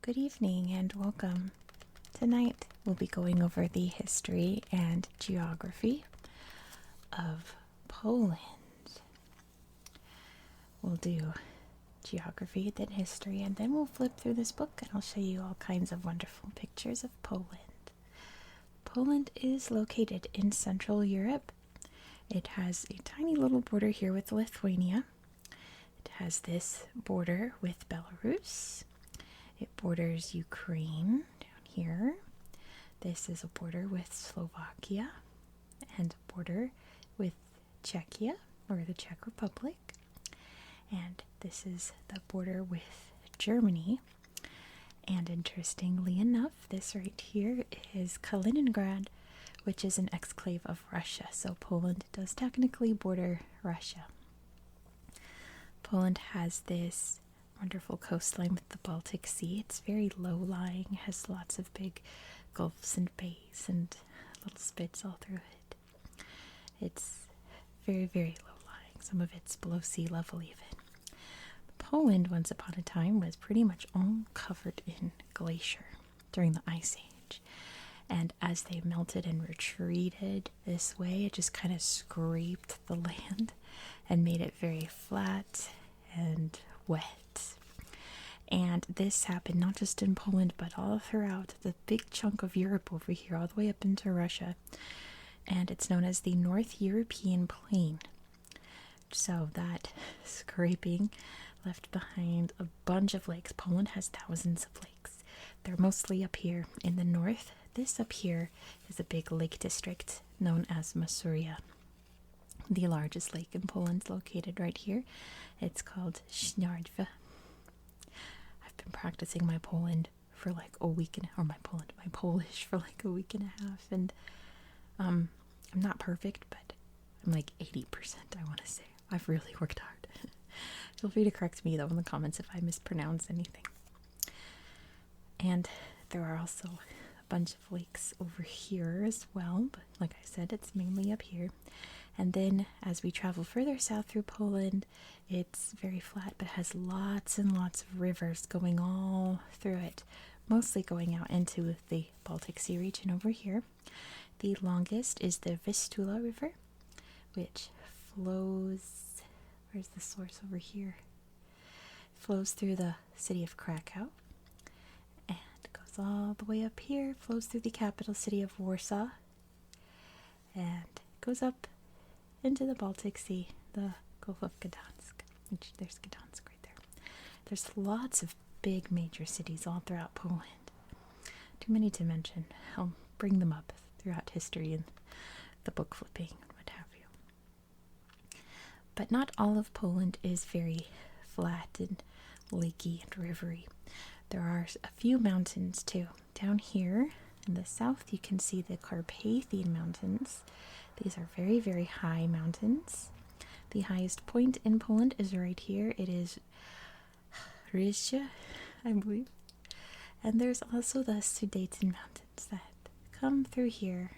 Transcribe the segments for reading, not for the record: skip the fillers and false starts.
Good evening and welcome. Tonight we'll be going over the history and geography of Poland. We'll do geography, then history, and then we'll flip through this book and I'll show you all kinds of wonderful pictures of Poland. Poland is located in Central Europe. It has a tiny little border here with Lithuania. It has this border with Belarus. It borders Ukraine down here. This is a border with Slovakia and a border with Czechia, or the Czech Republic. And this is the border with Germany. And interestingly enough, this right here is Kaliningrad, which is an exclave of Russia. So Poland does technically border Russia. Poland has this wonderful coastline with the Baltic Sea. It's very low-lying, has lots of big gulfs and bays and little spits all through it. It's very, very low-lying. Some of it's below sea level even. Poland, once upon a time, was pretty much all covered in glacier during the Ice Age. And as they melted and retreated this way, it just kind of scraped the land and made it very flat and wet. And this happened not just in Poland, but all throughout the big chunk of Europe over here, all the way up into Russia. And it's known as the North European Plain. So that scraping left behind a bunch of lakes. Poland has thousands of lakes. They're mostly up here in the north. This up here is a big lake district known as Masuria. The largest lake in Poland is located right here. It's called Śniardwa. I've been practicing my Poland for like a week my Polish for like a week and a half, and I'm not perfect, but I'm like 80%, I want to say. I've really worked hard. Feel free to correct me though in the comments if I mispronounce anything. And there are also a bunch of lakes over here as well, but like I said, it's mainly up here. And then as we travel further south through Poland, it's very flat but has lots and lots of rivers going all through it, mostly going out into the Baltic Sea region over here. The longest is the Vistula River, which flows, where's the source over here? Flows through the city of Krakow and goes all the way up here, flows through the capital city of Warsaw, and goes up into the Baltic Sea, the Gulf of Gdansk, which there's Gdansk right there. There's lots of big major cities all throughout Poland. Too many to mention. I'll bring them up throughout history and the book flipping and what have you. But not all of Poland is very flat and lakey and rivery. There are a few mountains too. Down here in the south you can see the Carpathian Mountains. These are very, very high mountains. The highest point in Poland is right here. It is Rysja, I believe. And there's also the Sudeten Mountains that come through here.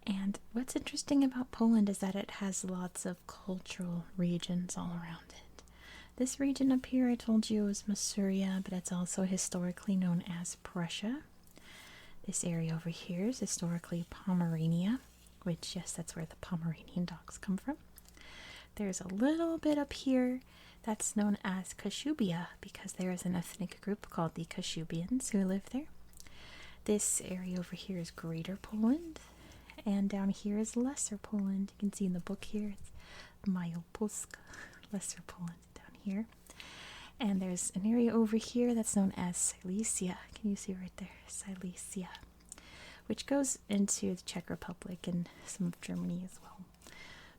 And what's interesting about Poland is that it has lots of cultural regions all around it. This region up here I told you is Masuria, but it's also historically known as Prussia. This area over here is historically Pomerania, which, yes, that's where the Pomeranian dogs come from. There's a little bit up here that's known as Kashubia, because there is an ethnic group called the Kashubians who live there. This area over here is Greater Poland, and down here is Lesser Poland. You can see in the book here, it's Małopolska, Lesser Poland down here. And there's an area over here that's known as Silesia. Can you see right there? Silesia. Which goes into the Czech Republic and some of Germany as well.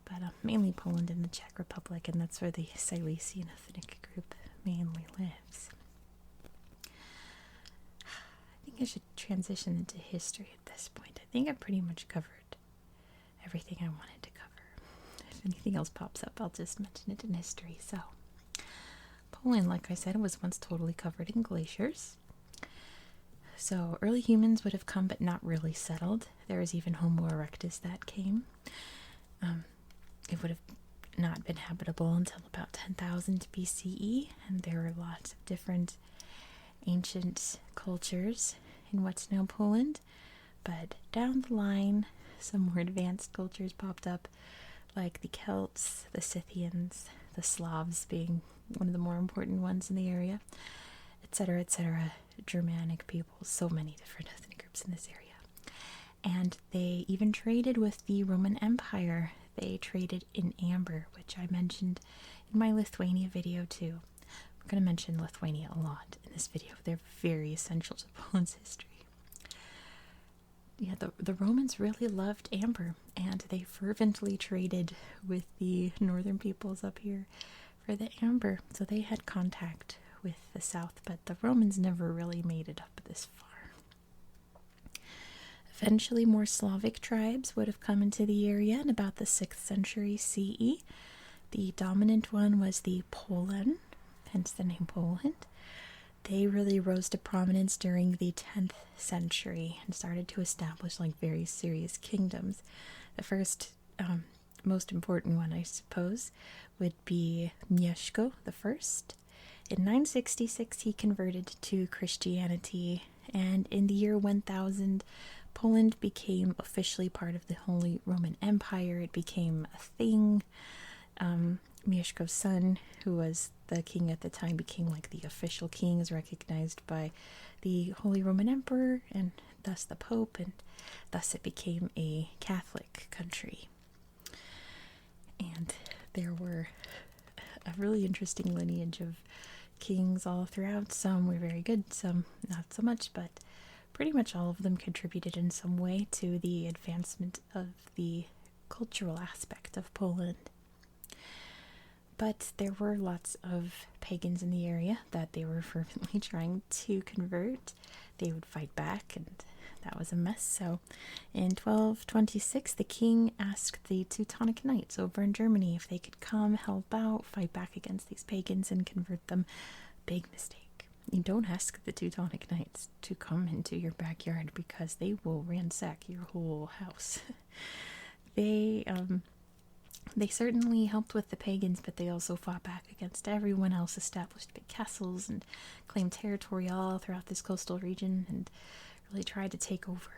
But mainly Poland and the Czech Republic, and that's where the Silesian ethnic group mainly lives. I think I should transition into history at this point. I think I pretty much covered everything I wanted to cover. If anything else pops up, I'll just mention it in history. So, Poland, like I said, was once totally covered in glaciers. So early humans would have come but not really settled. There was even Homo erectus that came. It would have not been habitable until about 10,000 BCE, and there were lots of different ancient cultures in what's now Poland. But down the line, some more advanced cultures popped up, like the Celts, the Scythians, the Slavs being one of the more important ones in the area, etc., etc., Germanic peoples, so many different ethnic groups in this area. And they even traded with the Roman Empire. They traded in amber, which I mentioned in my Lithuania video too. I'm going to mention Lithuania a lot in this video. They're very essential to Poland's history. Yeah, the Romans really loved amber, and they fervently traded with the northern peoples up here for the amber. So they had contact with the south, but the Romans never really made it up this far. Eventually, more Slavic tribes would have come into the area in about the 6th century CE. The dominant one was the Polen, hence the name Poland. They really rose to prominence during the 10th century and started to establish like very serious kingdoms. The first, most important one, I suppose, would be Mieszko I. In 966, he converted to Christianity, and in the year 1000, Poland became officially part of the Holy Roman Empire. It became a thing. Mieszko's son, who was the king at the time, became like the official king, is recognized by the Holy Roman Emperor and thus the Pope, and thus it became a Catholic country. And there were a really interesting lineage of kings all throughout. Some were very good, some not so much, but pretty much all of them contributed in some way to the advancement of the cultural aspect of Poland. But there were lots of pagans in the area that they were fervently trying to convert. They would fight back, and that was a mess. So in 1226, the king asked the Teutonic Knights over in Germany if they could come, help out, fight back against these pagans, and convert them. Big mistake. You don't ask the Teutonic Knights to come into your backyard because they will ransack your whole house. They certainly helped with the pagans, but they also fought back against everyone else, established big castles, and claimed territory all throughout this coastal region, and really tried to take over.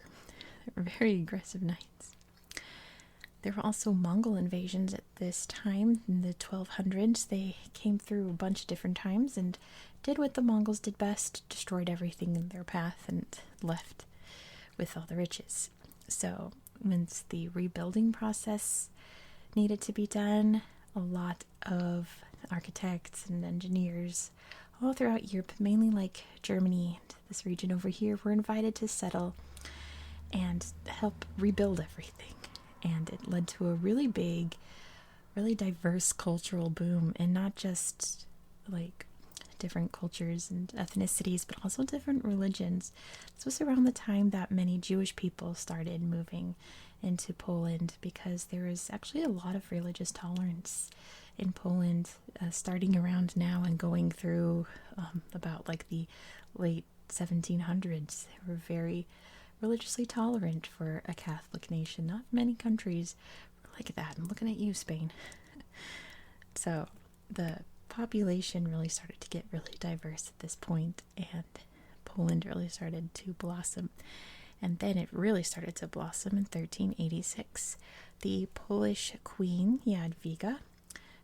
They were very aggressive knights. There were also Mongol invasions at this time, in the 1200s. They came through a bunch of different times and did what the Mongols did best, destroyed everything in their path and left with all the riches. So once the rebuilding process needed to be done, a lot of architects and engineers all throughout Europe, mainly like Germany and this region over here, were invited to settle and help rebuild everything. And it led to a really big, really diverse cultural boom, and not just like different cultures and ethnicities, but also different religions. This was around the time that many Jewish people started moving into Poland, because there is actually a lot of religious tolerance in Poland, starting around now and going through about like the late 1700s. They were very religiously tolerant for a Catholic nation. Not many countries were like that. I'm looking at you, Spain. So the population really started to get really diverse at this point, and Poland really started to blossom. And then it really started to blossom in 1386. The Polish queen, Jadwiga,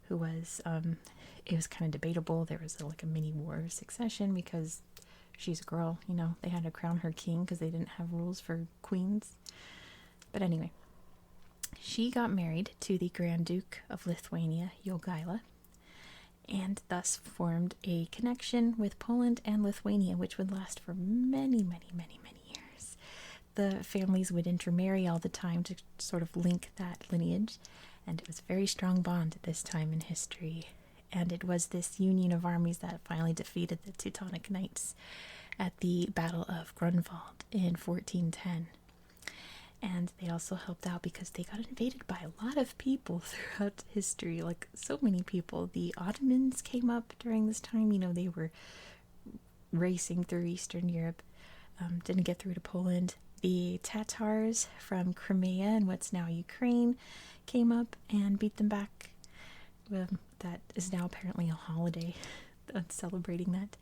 who was, it was kind of debatable. There was like a mini war of succession because she's a girl, you know. They had to crown her king because they didn't have rules for queens. But anyway, she got married to the Grand Duke of Lithuania, Jogaila, and thus formed a connection with Poland and Lithuania, which would last for many, many, many, many years. The families would intermarry all the time to sort of link that lineage, and it was a very strong bond at this time in history. And it was this union of armies that finally defeated the Teutonic Knights at the Battle of Grunwald in 1410. And they also helped out because they got invaded by a lot of people throughout history, like so many people. The Ottomans came up during this time. You know, they were racing through Eastern Europe, didn't get through to Poland. The Tatars from Crimea and what's now Ukraine came up and beat them back. That is now apparently a holiday, celebrating that.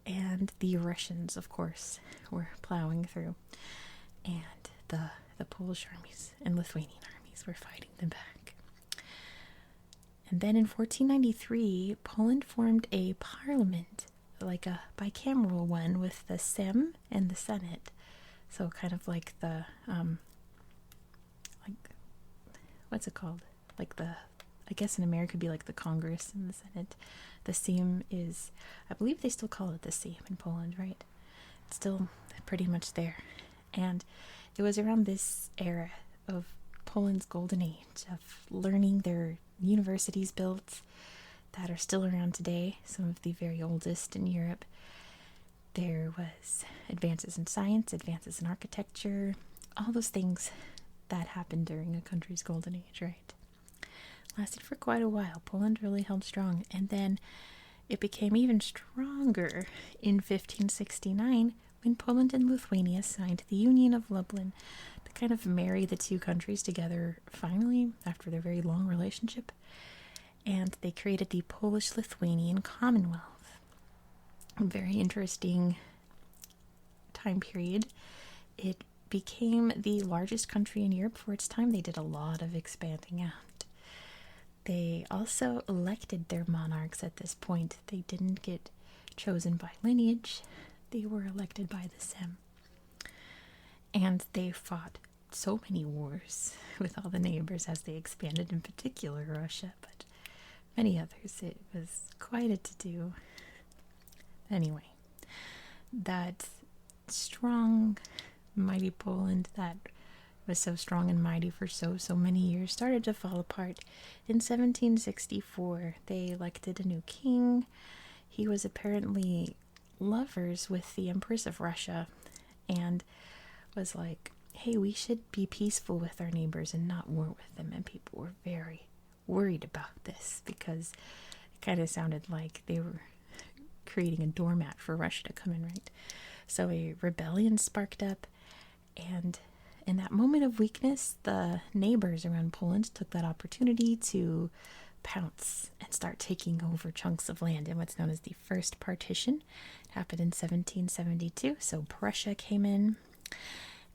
and the Russians, of course, were plowing through, and the Polish armies and Lithuanian armies were fighting them back. And then in 1493, Poland formed a parliament, like a bicameral one, with the Sejm and the Senate. So kind of like the, like, what's it called? Like the, I guess in America it'd be like the Congress and the Senate. The Sejm is, I believe they still call it the Sejm in Poland, right? It's still pretty much there. And it was around this era of Poland's golden age of learning. Their universities built that are still around today, some of the very oldest in Europe. There was advances in science, advances in architecture, all those things that happened during a country's golden age, right? Lasted for quite a while. Poland really held strong, and then it became even stronger in 1569 when Poland and Lithuania signed the Union of Lublin to kind of marry the two countries together finally after their very long relationship. And they created the Polish-Lithuanian Commonwealth. A very interesting time period. It became the largest country in Europe for its time. They did a lot of expanding out. They also elected their monarchs at this point. They didn't get chosen by lineage. They were elected by the Sejm. And they fought so many wars with all the neighbors as they expanded, in particular Russia, but many others. It was quite a to-do. Anyway, that strong, mighty Poland that was so strong and mighty for so many years started to fall apart. In 1764, they elected a new king. He was apparently lovers with the Empress of Russia and was like, hey, we should be peaceful with our neighbors and not war with them. And people were very worried about this because it kind of sounded like they were creating a doormat for Russia to come in, right? So a rebellion sparked up, and in that moment of weakness, the neighbors around Poland took that opportunity to pounce and start taking over chunks of land in what's known as the First Partition. It happened in 1772. So Prussia came in,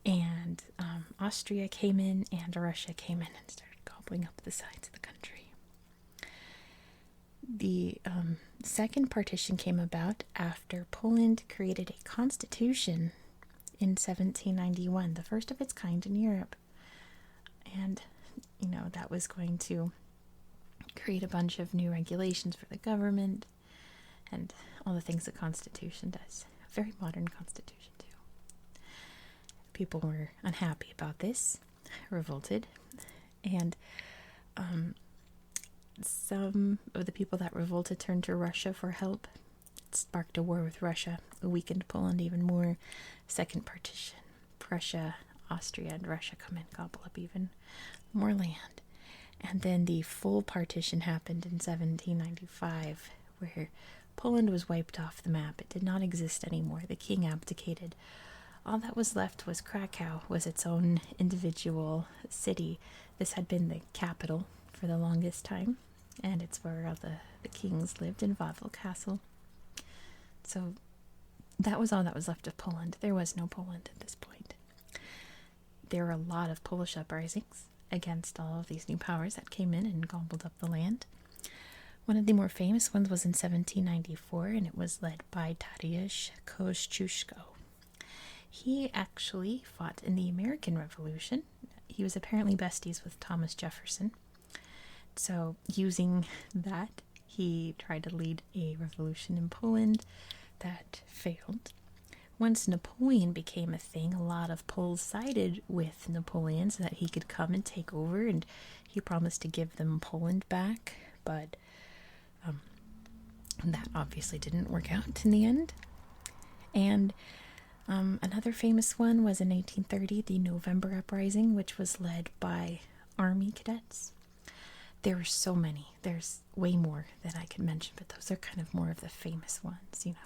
and Austria came in, and Russia came in and started gobbling up the sides of the country. The second partition came about after Poland created a constitution in 1791, the first of its kind in Europe. And, you know, that was going to create a bunch of new regulations for the government and all the things the Constitution does. A very modern Constitution, too. People were unhappy about this, revolted, and some of the people that revolted turned to Russia for help. It sparked a war with Russia, weakened Poland even more. Second partition, Prussia, Austria, and Russia come in, gobble up even more land. And then the full partition happened in 1795, where Poland was wiped off the map. It did not exist anymore. The king abdicated. All that was left was Krakow, was its own individual city. This had been the capital for the longest time, and it's where all the kings lived in Wawel Castle. So that was all that was left of Poland. There was no Poland at this point. There were a lot of Polish uprisings against all of these new powers that came in and gobbled up the land. One of the more famous ones was in 1794, and it was led by Tadeusz Kościuszko. He actually fought in the American Revolution. He was apparently besties with Thomas Jefferson. So using that, he tried to lead a revolution in Poland that failed. Once Napoleon became a thing, a lot of Poles sided with Napoleon so that he could come and take over, and he promised to give them Poland back, but that obviously didn't work out in the end. And another famous one was in 1830, the November Uprising, which was led by army cadets. There were so many. There's way more that I could mention, but those are kind of more of the famous ones, you know.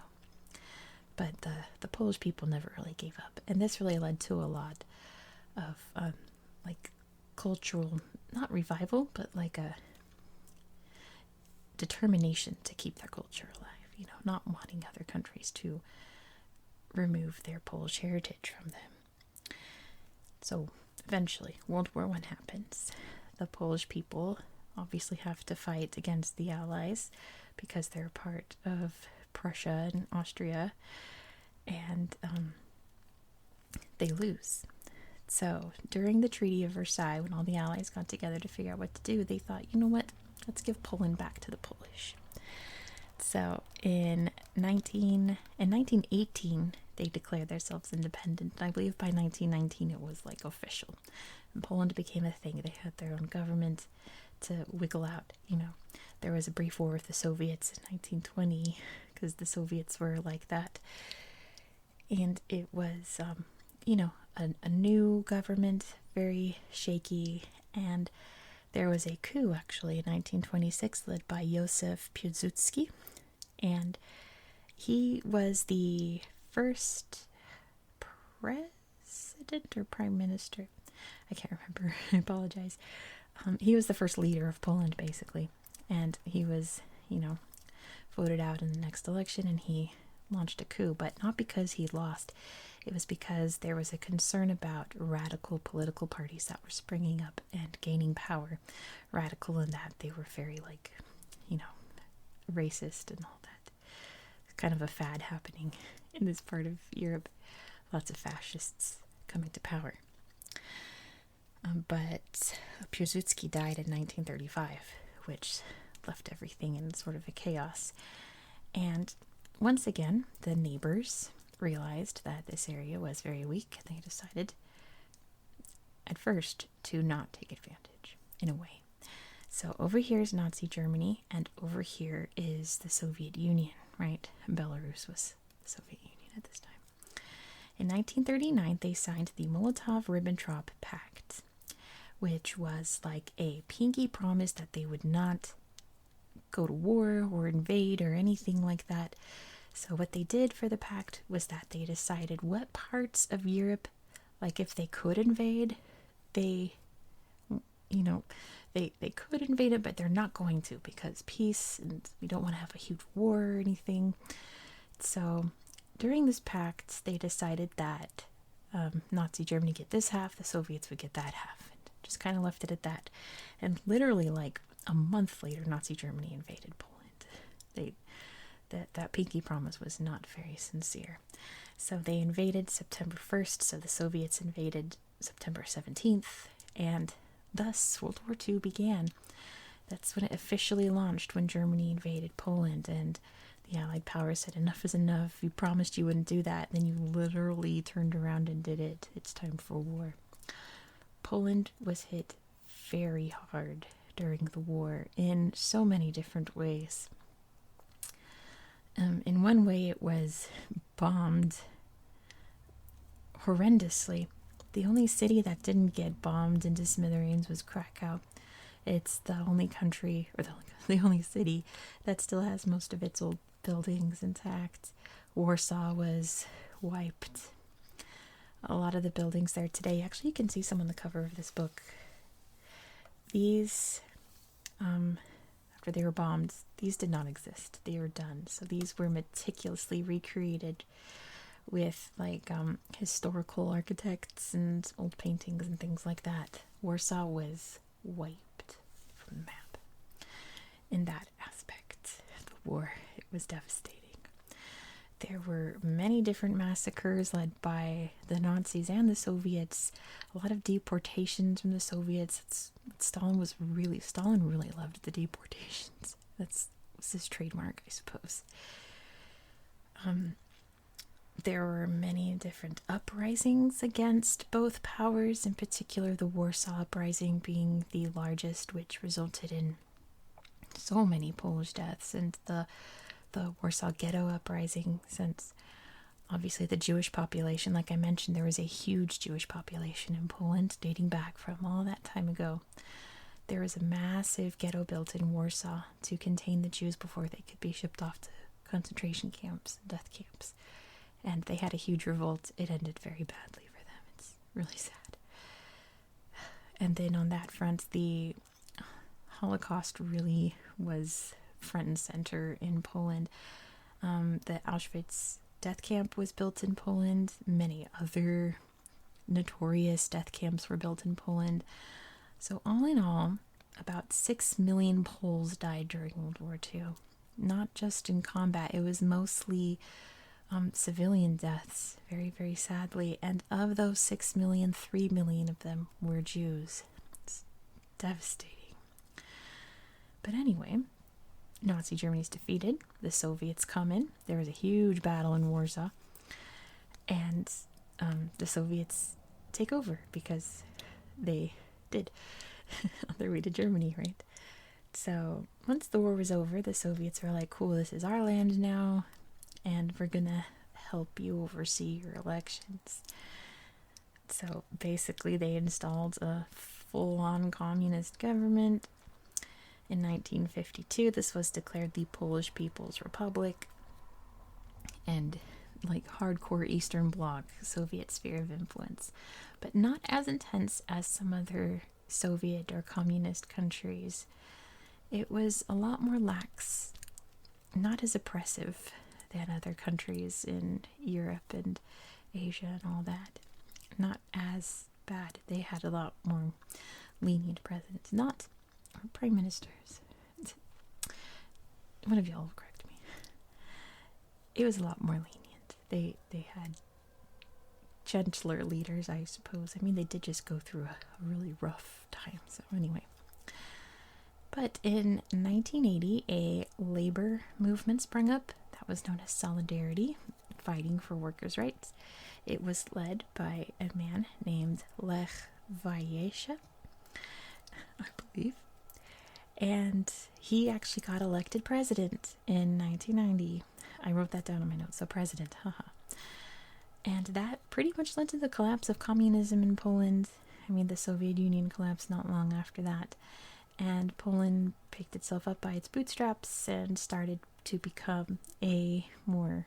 But the Polish people never really gave up. And this really led to a lot of, like, cultural, not revival, but like a determination to keep their culture alive, not wanting other countries to remove their Polish heritage from them. So eventually, World War I happens. The Polish people obviously have to fight against the Allies because they're part of Prussia and Austria, and they lose. So during the Treaty of Versailles, when all the Allies got together to figure out what to do, they thought, you know what, let's give Poland back to the Polish. So in 1918, they declared themselves independent. I believe by 1919 it was like official. And Poland became a thing. They had their own government to wiggle out. There was a brief war with the Soviets in 1920 because the Soviets were like that. And it was, a new government, very shaky. And there was a coup actually in 1926 led by Józef Piłsudski. And he was the first president or prime minister. I can't remember. I apologize. He was the first leader of Poland, basically. And he was, voted out in the next election, and he launched a coup. But not because he lost. It was because there was a concern about radical political parties that were springing up and gaining power. Radical in that they were very, racist and all that. Kind of a fad happening in this part of Europe. Lots of fascists coming to power. But Piłsudski died in 1935, which left everything in sort of a chaos. And once again, the neighbors realized that this area was very weak, and they decided at first to not take advantage, in a way. So over here is Nazi Germany, and over here is the Soviet Union, right? Belarus was the Soviet Union at this time. In 1939, they signed the Molotov-Ribbentrop Pact, which was like a pinky promise that they would not go to war or invade or anything like that. So what they did for the pact was that they decided what parts of Europe, like if they could invade, they could invade it, but they're not going to because peace, and we don't want to have a huge war or anything. So during this pact, they decided that Nazi Germany get this half, the Soviets would get that half, and just kind of left it at that. And literally like a month later, Nazi Germany invaded Poland. That pinky promise was not very sincere. So they invaded September 1st, so the Soviets invaded September 17th, and thus World War II began. That's when it officially launched, when Germany invaded Poland, and the Allied powers said, enough is enough, you promised you wouldn't do that, then you literally turned around and did it. It's time for war. Poland was hit very hard during the war in so many different ways. In one way, it was bombed horrendously. The only city that didn't get bombed into smithereens was Krakow. It's the only country, or the only city, that still has most of its old buildings intact. Warsaw was wiped. A lot of the buildings there today, actually you can see some on the cover of this book. These, after they were bombed, these did not exist. They were done. So these were meticulously recreated with historical architects and old paintings and things like that. Warsaw was wiped from the map. In that aspect of the war, it was devastating. There were many different massacres led by the Nazis and the Soviets. A lot of deportations from the Soviets. Stalin really loved the deportations. That was his trademark, I suppose. There were many different uprisings against both powers, in particular the Warsaw Uprising being the largest, which resulted in so many Polish deaths, and the Warsaw Ghetto Uprising, since obviously the Jewish population, like I mentioned, there was a huge Jewish population in Poland dating back from all that time ago. There was a massive ghetto built in Warsaw to contain the Jews before they could be shipped off to concentration camps, death camps. And they had a huge revolt. It ended very badly for them. It's really sad. And then on that front, the Holocaust really was front and center in Poland. The Auschwitz death camp was built in Poland. Many other notorious death camps were built in Poland. So all in all, about 6 million Poles died during World War II. Not just in combat, it was mostly civilian deaths, very, very sadly. And of those 6 million, 3 million of them were Jews. It's devastating. But anyway, Nazi Germany's defeated. The Soviets come in. There was a huge battle in Warsaw. And the Soviets take over because they did on their way to Germany, right? So once the war was over, the Soviets were like, cool, this is our land now, and we're gonna help you oversee your elections. So basically they installed a full-on communist government. In 1952, this was declared the Polish People's Republic, and like hardcore Eastern Bloc Soviet sphere of influence, but not as intense as some other Soviet or communist countries. It was a lot more lax, not as oppressive than other countries in Europe and Asia and all that. Not as bad. They had a lot more lenient presidents, not prime ministers. One of y'all will correct me. It was a lot more lenient. They had gentler leaders, I suppose. I mean, they did just go through a really rough time. So anyway. But in 1980, a labor movement sprung up that was known as Solidarity, fighting for workers' rights. It was led by a man named Lech Walesa, I believe. And he actually got elected president in 1990. I wrote that down in my notes. So president, haha. And that pretty much led to the collapse of communism in Poland. I mean, the Soviet Union collapsed not long after that. And Poland picked itself up by its bootstraps and started to become a more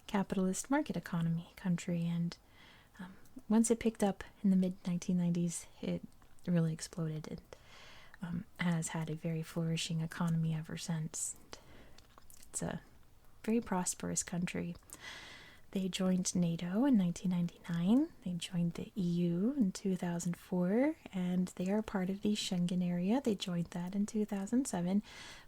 capitalist market economy country. And once it picked up in the mid-1990s, it really exploded and has had a very flourishing economy ever since. It's a very prosperous country. They joined NATO in 1999. They joined the EU in 2004, and they are part of the Schengen area. They joined that in 2007,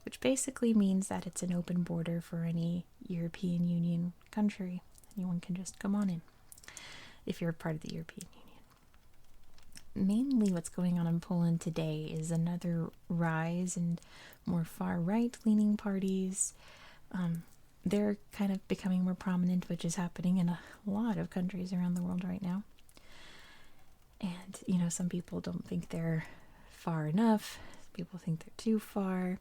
which basically means that it's an open border for any European Union country. Anyone can just come on in if you're part of the European Union. Mainly what's going on in Poland today is another rise in more far-right leaning parties. They're kind of becoming more prominent, which is happening in a lot of countries around the world right now. And, you know, some people don't think they're far enough. People think they're too far.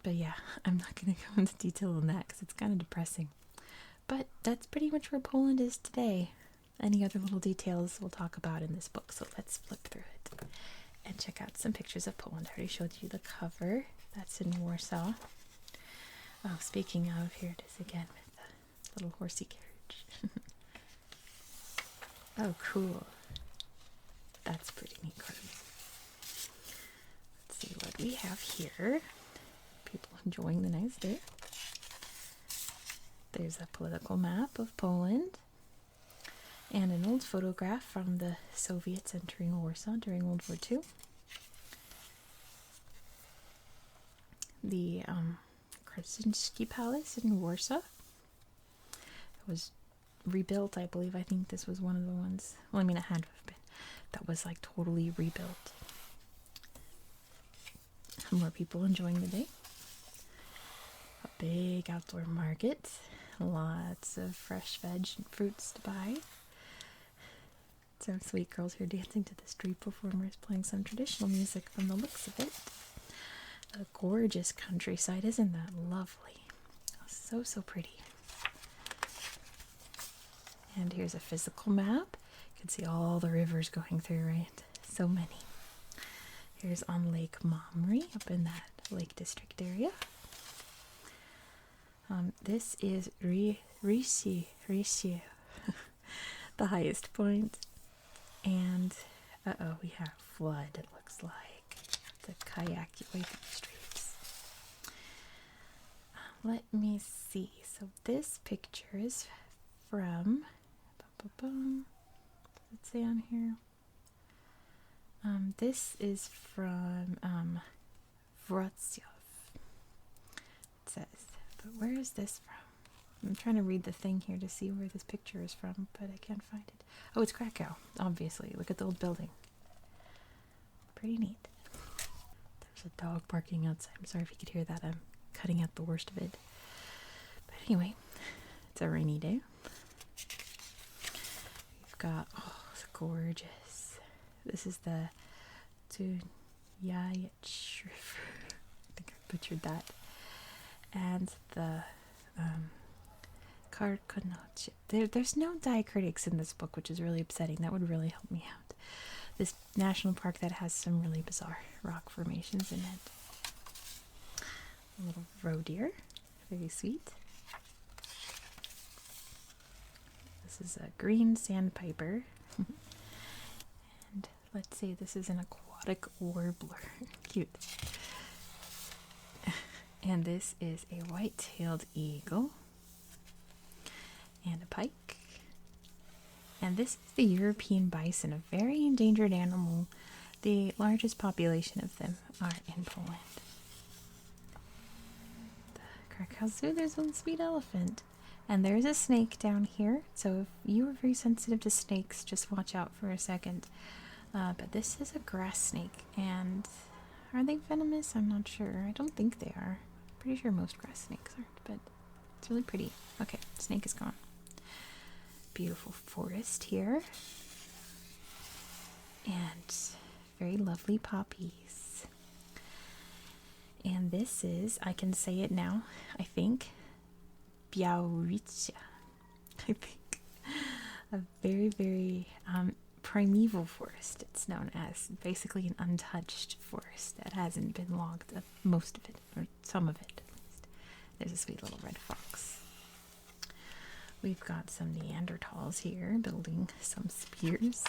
But yeah, I'm not going to go into detail on that because it's kind of depressing. But that's pretty much where Poland is today. Any other little details we'll talk about in this book. So let's flip through it and check out some pictures of Poland. I already showed you the cover. That's in Warsaw. Oh, speaking of, here it is again with the little horsey carriage. Oh, cool. That's pretty neat. Let's see what we have here. People enjoying the nice day. There's a political map of Poland and an old photograph from the Soviets entering Warsaw during World War II. The Krasinski Palace in Warsaw. It was rebuilt, I believe. I think this was one of the ones, well, I mean, it had to have been, that was like totally rebuilt. More people enjoying the day. A big outdoor market. Lots of fresh veg and fruits to buy. Some sweet girls here dancing to the street performers playing some traditional music from the looks of it. A gorgeous countryside, isn't that lovely? Oh, so pretty. And here's a physical map. You can see all the rivers going through, right? So many. Here's on Lake Mamre, up in that Lake District area. This is Rishi, the highest point. And, we have flood, it looks like. The kayak way through the streets. let me see. So this picture is from, does it say on here? This is from Wrocław, it says. But where is this from? I'm trying to read the thing here to see where this picture is from, but I can't find it. Oh, it's Krakow, obviously. Look at the old building. Pretty neat. There's a dog barking outside. I'm sorry if you could hear that. I'm cutting out the worst of it. But anyway, it's a rainy day. We've got, oh, it's gorgeous. This is the Tuyayet River. I think I butchered that. And the Karkonoche. There's no diacritics in this book, which is really upsetting. That would really help me out. This national park that has some really bizarre rock formations in it. A little roe deer. Very sweet. This is a green sandpiper. And let's see, this is an aquatic warbler. Cute. And this is a white-tailed eagle. And a pike. And this is the European bison, a very endangered animal. The largest population of them are in Poland. The Krakow Zoo, there's one sweet elephant. And there's a snake down here. So if you are very sensitive to snakes, just watch out for a second. But this is a grass snake. And are they venomous? I'm not sure. I don't think they are. Pretty sure most grass snakes aren't, but it's really pretty. Okay, snake is gone. Beautiful forest here. And very lovely poppies. And this is, I can say it now, I think, Białowieża. I think. A very, very primeval forest, it's known as. Basically an untouched forest that hasn't been logged, most of it, or some of it at least. There's a sweet little red fox. We've got some Neanderthals here building some spears.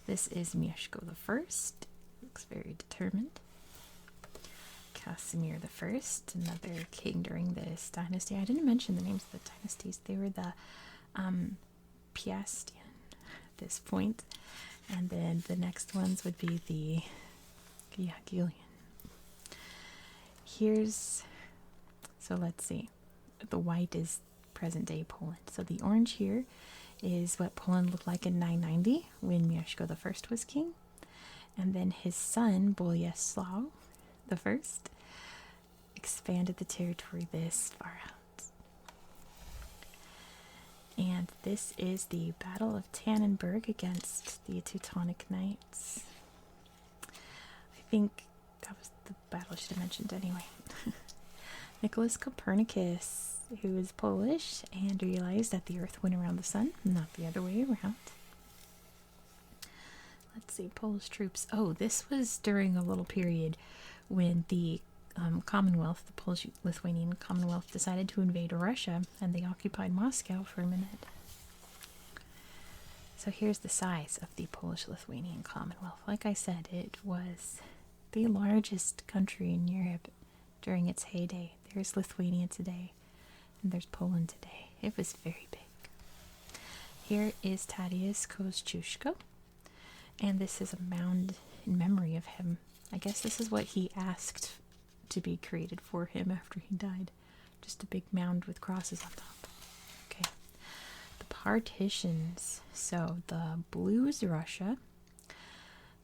This is Mieszko the First. Looks very determined. Casimir the First, another king during this dynasty. I didn't mention the names of the dynasties. They were the Piastian at this point. And then the next ones would be the Jagiellonian. So let's see. The white is present day Poland. So the orange here is what Poland looked like in 990 when Mieszko the First was king. And then his son, Bolesław the First, expanded the territory this far out. And this is the Battle of Tannenberg against the Teutonic Knights. I think that was the battle I should have mentioned anyway. Nicholas Copernicus, who is Polish and realized that the earth went around the sun, not the other way around. Let's see, Polish troops. Oh, this was during a little period when the Commonwealth, the Polish-Lithuanian Commonwealth, decided to invade Russia, and they occupied Moscow for a minute. So here's the size of the Polish-Lithuanian Commonwealth. Like I said, it was the largest country in Europe during its heyday. There's Lithuania today, and there's Poland today. It was very big. Here is Tadeusz Kościuszko, and this is a mound in memory of him. I guess this is what he asked to be created for him after he died. Just a big mound with crosses on top. Okay. The partitions. So the blue is Russia.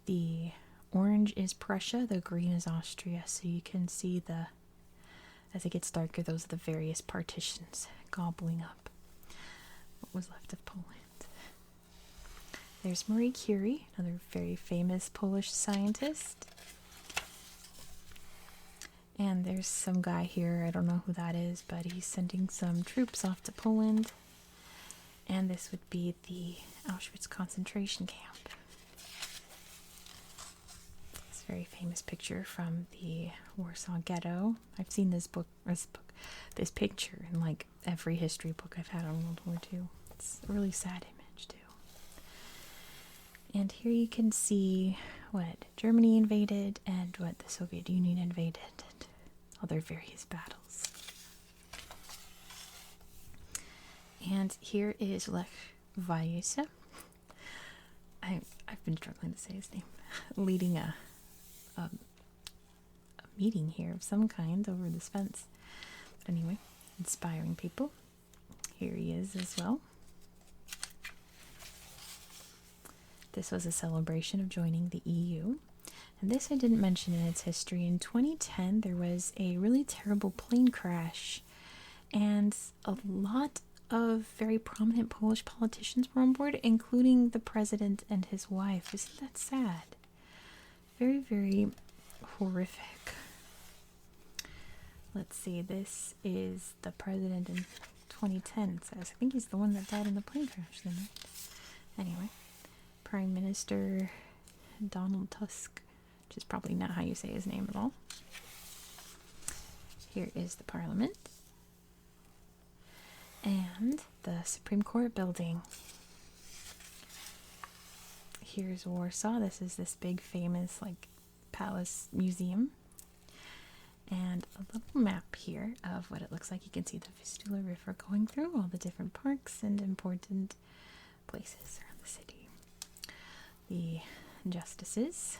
The orange is Prussia. The green is Austria. So you can see as it gets darker, those are the various partitions gobbling up what was left of Poland. There's Marie Curie, another very famous Polish scientist. And there's some guy here, I don't know who that is, but he's sending some troops off to Poland. And this would be the Auschwitz concentration camp. This very famous picture from the Warsaw Ghetto. I've seen this picture in like every history book I've had on World War II. It's a really sad image too. And here you can see what Germany invaded and what the Soviet Union invaded. And their various battles. And here is Lech Walesa. I've been struggling to say his name. Leading a meeting here of some kind over this fence. But anyway, inspiring people. Here he is as well. This was a celebration of joining the EU. And this I didn't mention in its history. In 2010, there was a really terrible plane crash. And a lot of very prominent Polish politicians were on board, including the president and his wife. Isn't that sad? Very, very horrific. Let's see, this is the president in 2010. So I think he's the one that died in the plane crash then, right? Anyway, Prime Minister Donald Tusk, which is probably not how you say his name at all. Here is the parliament. And the Supreme Court building. Here's Warsaw. This is this big famous palace museum. And a little map here of what it looks like. You can see the Vistula River going through all the different parks and important places around the city. The justices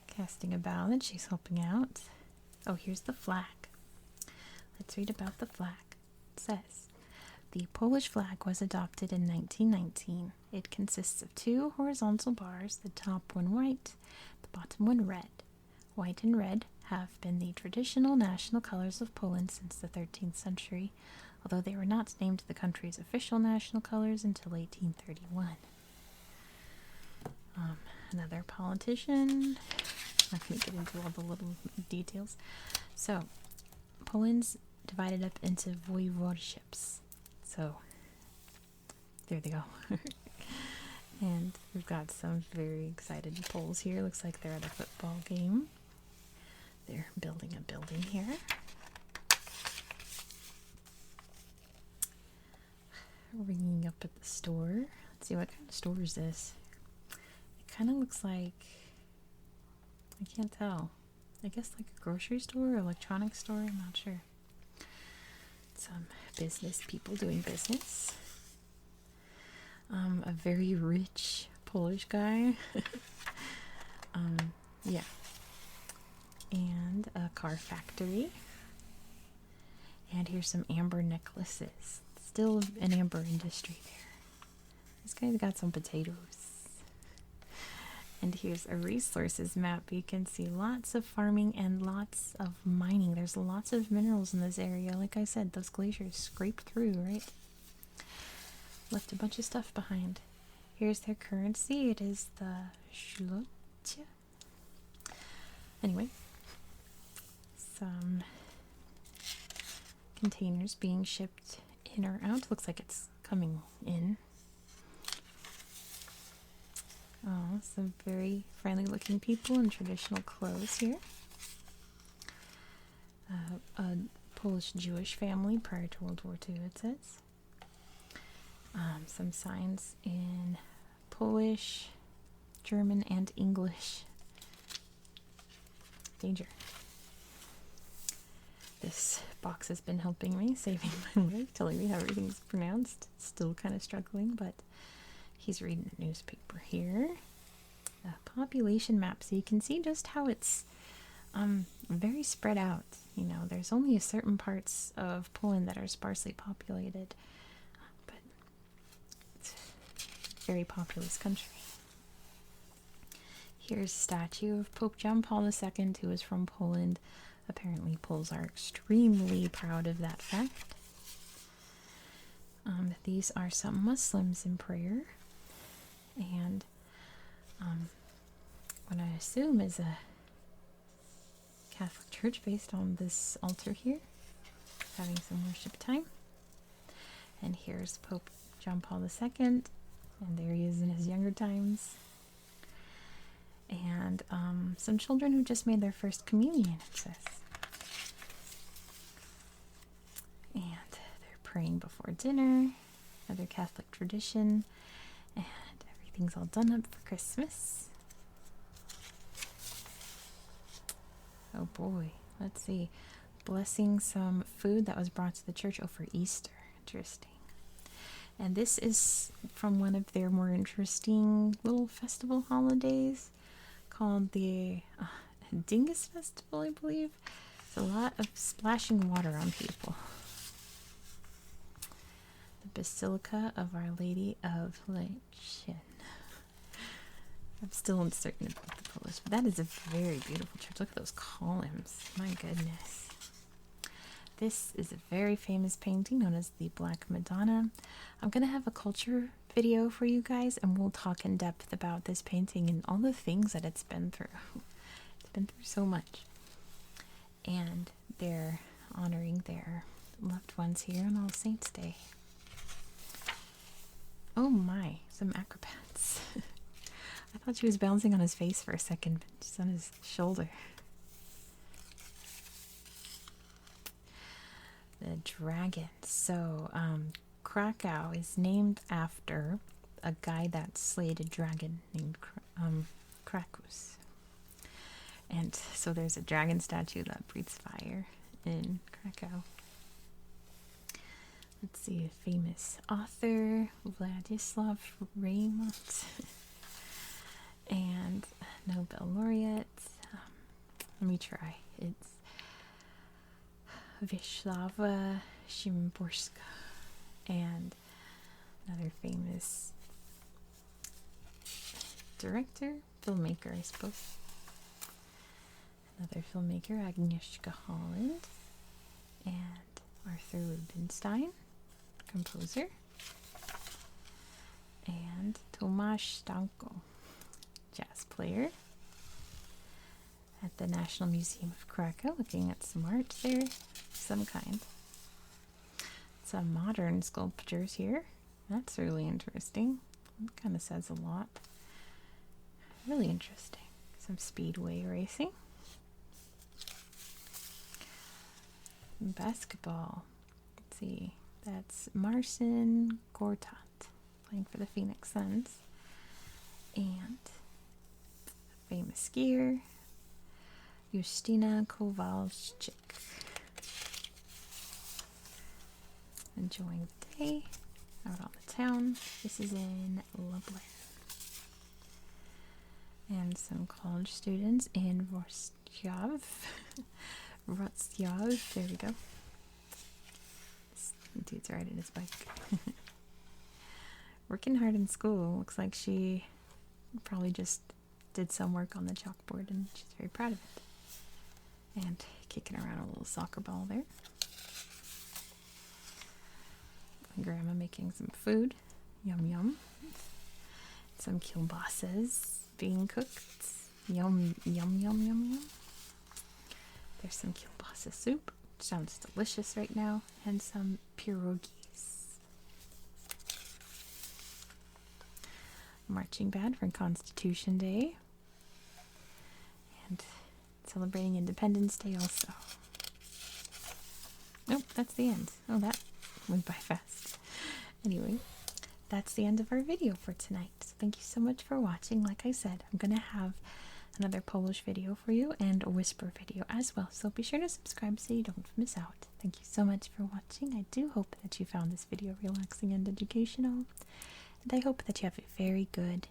casting a ballot. She's helping out. Oh, here's the flag. Let's read about the flag. It says, the Polish flag was adopted in 1919. It consists of two horizontal bars, the top one white, the bottom one red. White and red have been the traditional national colors of Poland since the 13th century, although they were not named the country's official national colors until 1831. Another politician. I'm not going to get into all the little details. So, Poland's divided up into voivodeships. So, there they go. And we've got some very excited Poles here. Looks like they're at a football game. They're building a building here. Ringing up at the store. Let's see, what kind of store is this? It kind of looks like, I can't tell. I guess like a grocery store or electronics store, I'm not sure. Some business people doing business. A very rich Polish guy. Yeah. And a car factory. And here's some amber necklaces. Still an amber industry there. This guy's got some potatoes. And here's a resources map. You can see lots of farming and lots of mining. There's lots of minerals in this area. Like I said, those glaciers scraped through, right? Left a bunch of stuff behind. Here's their currency. It is the zloty. Anyway, some containers being shipped in or out. Looks like it's coming in. Oh, some very friendly looking people in traditional clothes here. A Polish-Jewish family prior to World War II, it says. Some signs in Polish, German, and English. Danger. This box has been helping me, saving my life, telling me how everything's pronounced. Still kind of struggling, but he's reading a newspaper here. A population map, so you can see just how it's very spread out. You know, there's only certain parts of Poland that are sparsely populated, but it's a very populous country. Here's a statue of Pope John Paul II, who is from Poland. Apparently, Poles are extremely proud of that fact. These are some Muslims in prayer, and what I assume is a Catholic church based on this altar here, having some worship time. And here's Pope John Paul II, and there he is in his younger times. And some children who just made their first communion, it says. And they're praying before dinner, another Catholic tradition, and everything's all done up for Christmas. Oh boy, let's see. Blessing some food that was brought to the church over Easter. Interesting. And this is from one of their more interesting little festival holidays called the Dingus Festival, I believe. It's a lot of splashing water on people. The Basilica of Our Lady of Lechen. I'm still uncertain about the Polish, but that is a very beautiful church. Look at those columns. My goodness. This is a very famous painting known as the Black Madonna. I'm going to have a culture video for you guys, and we'll talk in depth about this painting and all the things that it's been through. It's been through so much. And they're honoring their loved ones here on All Saints' Day. Oh my, some acrobats. I thought she was bouncing on his face for a second, but she's on his shoulder. The dragon. So, Krakow is named after a guy that slayed a dragon named Krakus. And so there's a dragon statue that breathes fire in Krakow. Let's see, a famous author, Vladislav Raymond, and Nobel laureate. Let me try. It's Wisława Szymborska, and another famous director, filmmaker, I suppose. Another filmmaker, Agnieszka Holland, and Arthur Rubinstein, composer, and Tomasz Stanko, jazz player, at the National Museum of Krakow, looking at some art there, some kind. Some modern sculptures here. That's really interesting. It kind of says a lot. Really interesting. Some speedway racing. Basketball. Let's see. That's Marcin Gortat playing for the Phoenix Suns. And a famous skier, Justyna Kowalczyk. Enjoying the day out on the town. This is in Lublin. And some college students in Wrocław. Wrocław, there we go. This dude's riding his bike. Working hard in school. Looks like she probably just did some work on the chalkboard and she's very proud of it. And kicking around a little soccer ball there. My grandma making some food. Yum yum. Some kielbasas being cooked. Yum yum yum yum yum. There's some kielbasa soup. Sounds delicious right now. And some pierogies. Marching band for Constitution Day. And celebrating Independence Day also. Nope, that's the end. Oh, that went by fast. Anyway, that's the end of our video for tonight. So thank you so much for watching. Like I said, I'm going to have another Polish video for you and a whisper video as well. So be sure to subscribe so you don't miss out. Thank you so much for watching. I do hope that you found this video relaxing and educational. And I hope that you have a very good